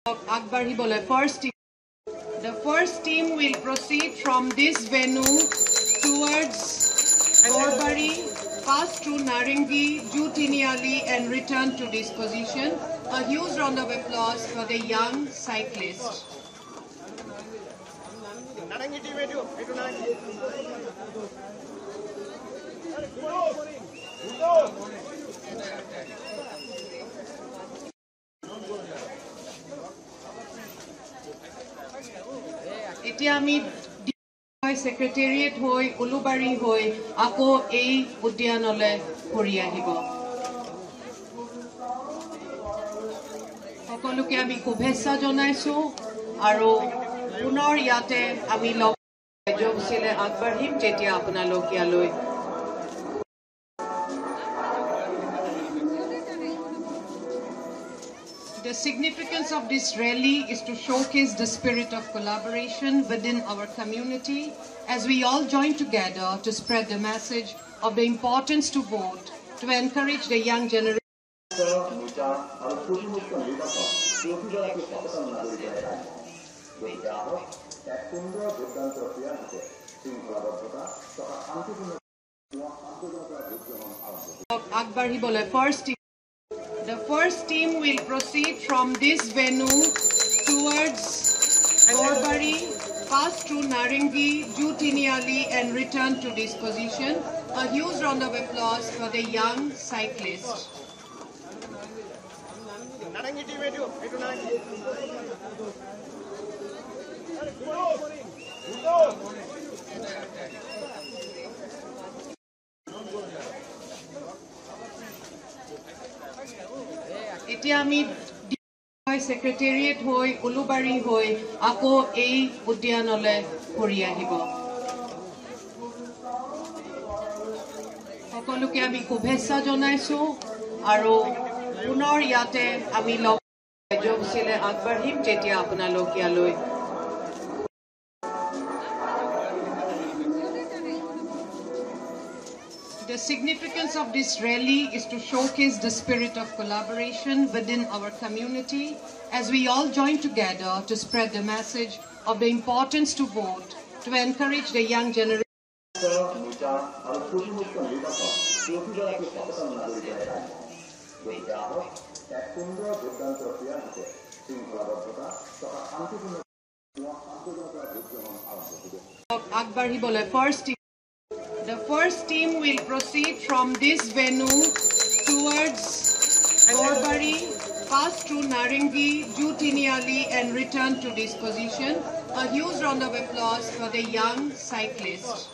The first team will proceed from this venue towards Gorbari, pass through Narangi, Jutiniali and return to this position. A huge round of applause for the young cyclist. এতিয়া আমি secretariat হই উলুবাড়ি হই আকো এই উদ্যানলে ঘুরি আহিব সকলোকে আমি শুভেচ্ছা জনাইছো আৰু পুনৰ ইয়াতে আমি যোগছিলে আগবাঢ়িম যেতিয়া আপোনালোক ইয়ালৈ The significance of this rally is to showcase the spirit of collaboration within our community as we all join together to spread the message of the importance to vote, to encourage the young generation. The first team will proceed from this venue towards Gorbari, pass through Narangi, Jutiniali and return to this position. A huge round of applause for the young cyclist. এতিয়া আমি secretariat হই উলুবাড়ি হই আকো এই উদ্যানলে ঘুরি আহিব সকলোকে আমি শুভেচ্ছা জনাইছো আৰু পুনৰ ইয়াতে আমি যোগছিলে আগবাঢ়িম যেতিয়া আপোনালোক ইয়ালৈ The significance of this rally is to showcase the spirit of collaboration within our community as we all join together to spread the message of the importance to vote, to encourage the young generation. The first team will proceed from this venue towards Gorbari, pass through Narangi, Jutiniali and return to this position. A huge round of applause for the young cyclist.